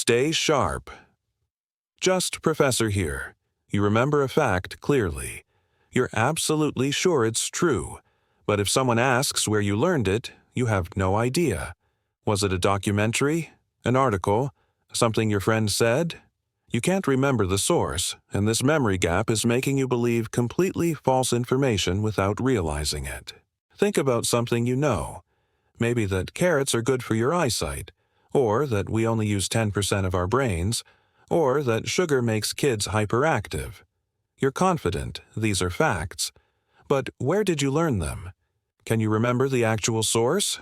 Stay sharp. JustProfessor here. You remember a fact clearly. You're absolutely sure it's true. But if someone asks where you learned it, you have no idea. Was it a documentary? An article? Something your friend said? You can't remember the source, and this memory gap is making you believe completely false information without realizing it. Think about something you know. Maybe that carrots are good for your eyesight, or that we only use 10% of our brains, or that sugar makes kids hyperactive. You're confident these are facts. But where did you learn them? Can you remember the actual source?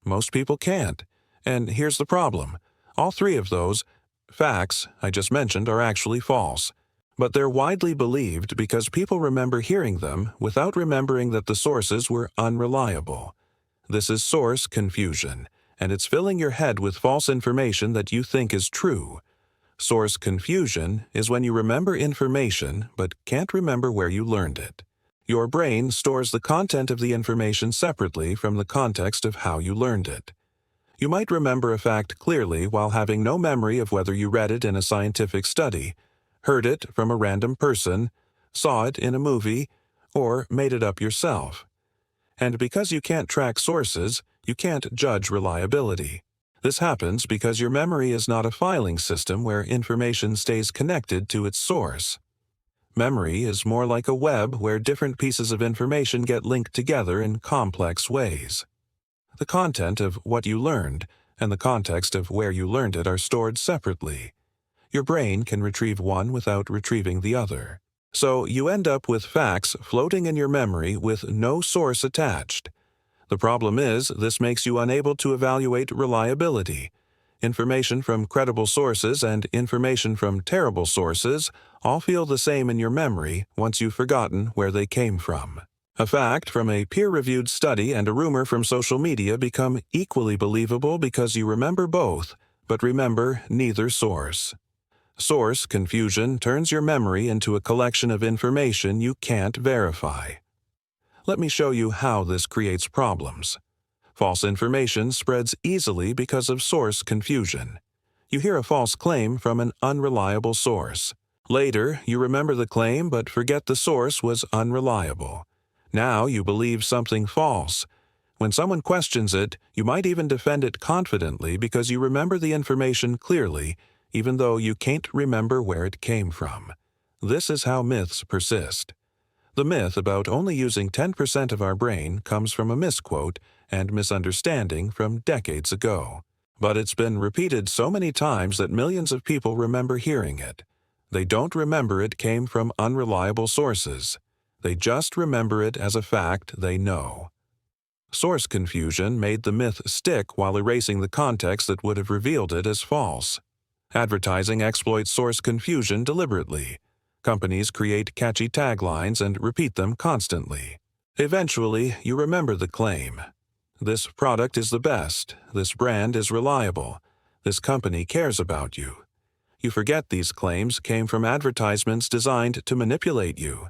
Most people can't. And here's the problem. All three of those facts I just mentioned are actually false. But they're widely believed because people remember hearing them without remembering that the sources were unreliable. This is source confusion, and it's filling your head with false information that you think is true. Source confusion is when you remember information but can't remember where you learned it. Your brain stores the content of the information separately from the context of how you learned it. You might remember a fact clearly while having no memory of whether you read it in a scientific study, heard it from a random person, saw it in a movie, or made it up yourself. And because you can't track sources, you can't judge reliability. This happens because your memory is not a filing system where information stays connected to its source. Memory is more like a web where different pieces of information get linked together in complex ways. The content of what you learned and the context of where you learned it are stored separately. Your brain can retrieve one without retrieving the other. So you end up with facts floating in your memory with no source attached. The problem is, this makes you unable to evaluate reliability. Information from credible sources and information from terrible sources all feel the same in your memory once you've forgotten where they came from. A fact from a peer-reviewed study and a rumor from social media become equally believable because you remember both, but remember neither source. Source confusion turns your memory into a collection of information you can't verify. Let me show you how this creates problems. False information spreads easily because of source confusion. You hear a false claim from an unreliable source. Later, you remember the claim but forget the source was unreliable. Now you believe something false. When someone questions it, you might even defend it confidently because you remember the information clearly, even though you can't remember where it came from. This is how myths persist. The myth about only using 10% of our brain comes from a misquote and misunderstanding from decades ago. But it's been repeated so many times that millions of people remember hearing it. They don't remember it came from unreliable sources. They just remember it as a fact they know. Source confusion made the myth stick while erasing the context that would have revealed it as false. Advertising exploits source confusion deliberately. Companies create catchy taglines and repeat them constantly. Eventually, you remember the claim. This product is the best. This brand is reliable. This company cares about you. You forget these claims came from advertisements designed to manipulate you.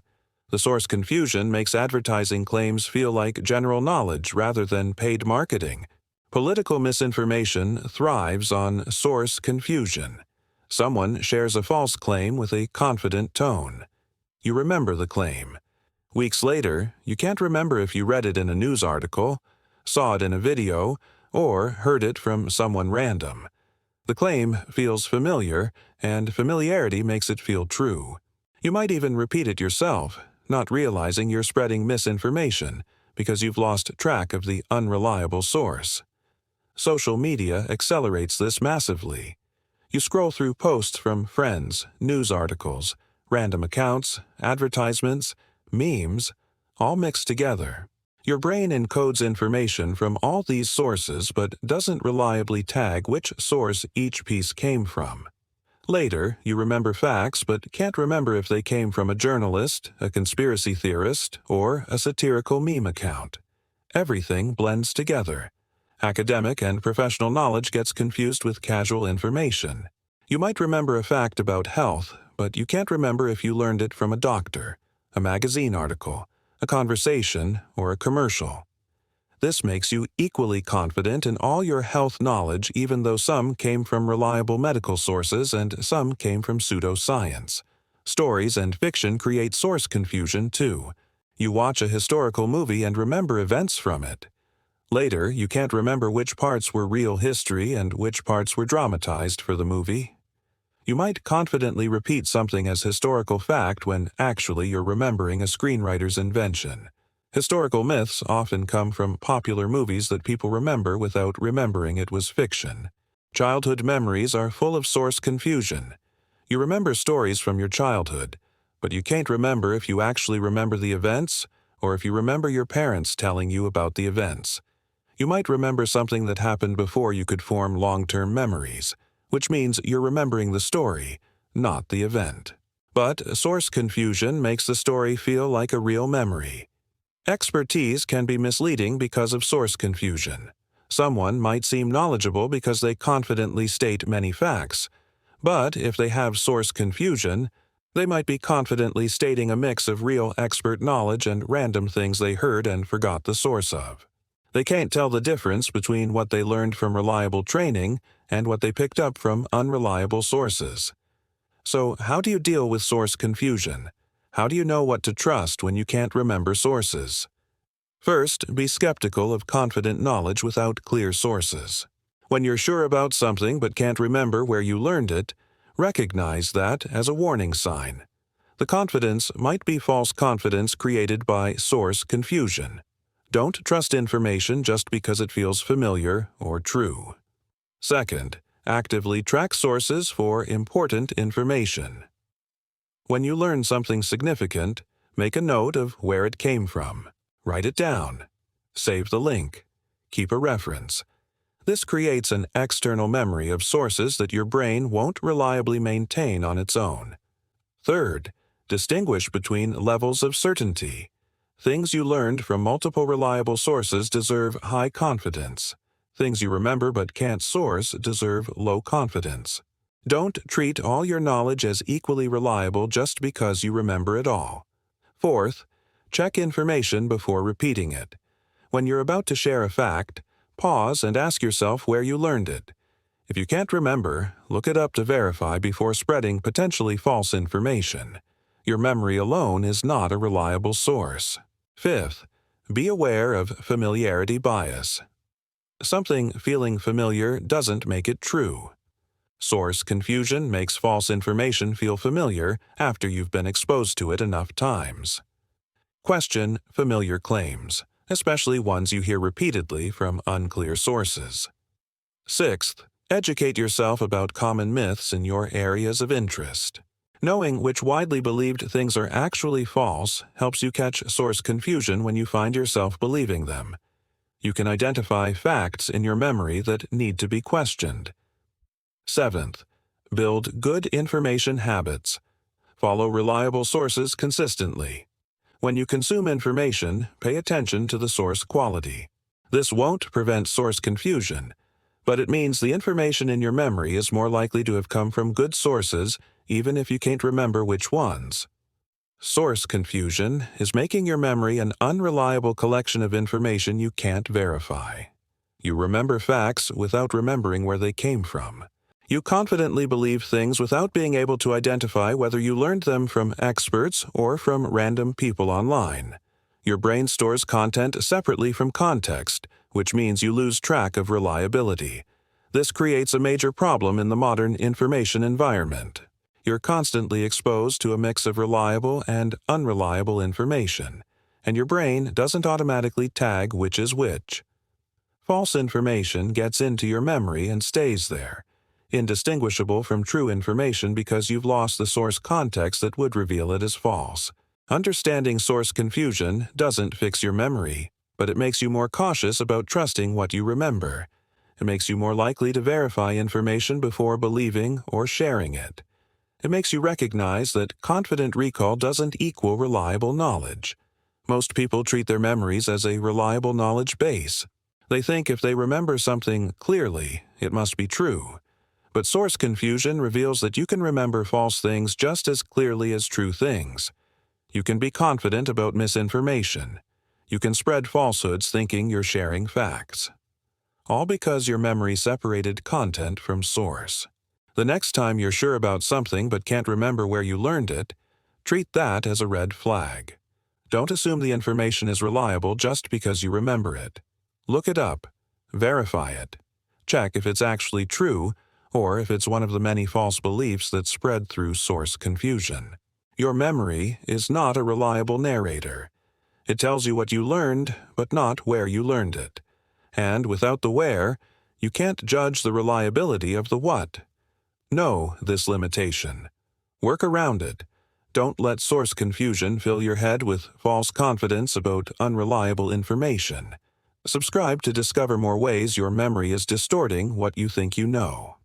The source confusion makes advertising claims feel like general knowledge rather than paid marketing. Political misinformation thrives on source confusion. Someone shares a false claim with a confident tone. You remember the claim. Weeks later, you can't remember if you read it in a news article, saw it in a video, or heard it from someone random. The claim feels familiar, and familiarity makes it feel true. You might even repeat it yourself, not realizing you're spreading misinformation because you've lost track of the unreliable source. Social media accelerates this massively. You scroll through posts from friends, news articles, random accounts, advertisements, memes, all mixed together. Your brain encodes information from all these sources but doesn't reliably tag which source each piece came from. Later, you remember facts but can't remember if they came from a journalist, a conspiracy theorist, or a satirical meme account. Everything blends together. Academic and professional knowledge gets confused with casual information. You might remember a fact about health, but you can't remember if you learned it from a doctor, a magazine article, a conversation, or a commercial. This makes you equally confident in all your health knowledge, even though some came from reliable medical sources and some came from pseudoscience. Stories and fiction create source confusion, too. You watch a historical movie and remember events from it. Later, you can't remember which parts were real history and which parts were dramatized for the movie. You might confidently repeat something as historical fact when actually you're remembering a screenwriter's invention. Historical myths often come from popular movies that people remember without remembering it was fiction. Childhood memories are full of source confusion. You remember stories from your childhood, but you can't remember if you actually remember the events or if you remember your parents telling you about the events. You might remember something that happened before you could form long-term memories, which means you're remembering the story, not the event. But source confusion makes the story feel like a real memory. Expertise can be misleading because of source confusion. Someone might seem knowledgeable because they confidently state many facts, but if they have source confusion, they might be confidently stating a mix of real expert knowledge and random things they heard and forgot the source of. They can't tell the difference between what they learned from reliable training and what they picked up from unreliable sources. So, how do you deal with source confusion? How do you know what to trust when you can't remember sources? First, be skeptical of confident knowledge without clear sources. When you're sure about something but can't remember where you learned it, recognize that as a warning sign. The confidence might be false confidence created by source confusion. Don't trust information just because it feels familiar or true. Second, actively track sources for important information. When you learn something significant, make a note of where it came from. Write it down. Save the link. Keep a reference. This creates an external memory of sources that your brain won't reliably maintain on its own. Third, distinguish between levels of certainty. Things you learned from multiple reliable sources deserve high confidence. Things you remember but can't source deserve low confidence. Don't treat all your knowledge as equally reliable just because you remember it all. Fourth, check information before repeating it. When you're about to share a fact, pause and ask yourself where you learned it. If you can't remember, look it up to verify before spreading potentially false information. Your memory alone is not a reliable source. Fifth, be aware of familiarity bias. Something feeling familiar doesn't make it true. Source confusion makes false information feel familiar after you've been exposed to it enough times. Question familiar claims, especially ones you hear repeatedly from unclear sources. Sixth, educate yourself about common myths in your areas of interest. Knowing which widely believed things are actually false helps you catch source confusion when you find yourself believing them. You can identify facts in your memory that need to be questioned. Seventh, build good information habits. Follow reliable sources consistently. When you consume information, pay attention to the source quality. This won't prevent source confusion, but it means the information in your memory is more likely to have come from good sources, even if you can't remember which ones. Source confusion is making your memory an unreliable collection of information you can't verify. You remember facts without remembering where they came from. You confidently believe things without being able to identify whether you learned them from experts or from random people online. Your brain stores content separately from context, which means you lose track of reliability. This creates a major problem in the modern information environment. You're constantly exposed to a mix of reliable and unreliable information, and your brain doesn't automatically tag which is which. False information gets into your memory and stays there, indistinguishable from true information because you've lost the source context that would reveal it as false. Understanding source confusion doesn't fix your memory, but it makes you more cautious about trusting what you remember. It makes you more likely to verify information before believing or sharing it. It makes you recognize that confident recall doesn't equal reliable knowledge. Most people treat their memories as a reliable knowledge base. They think if they remember something clearly, it must be true. But source confusion reveals that you can remember false things just as clearly as true things. You can be confident about misinformation. You can spread falsehoods thinking you're sharing facts. All because your memory separated content from source. The next time you're sure about something but can't remember where you learned it, treat that as a red flag. Don't assume the information is reliable just because you remember it. Look it up. Verify it. Check if it's actually true or if it's one of the many false beliefs that spread through source confusion. Your memory is not a reliable narrator. It tells you what you learned, but not where you learned it. And without the where, you can't judge the reliability of the what. Know this limitation. Work around it. Don't let source confusion fill your head with false confidence about unreliable information. Subscribe to discover more ways your memory is distorting what you think you know.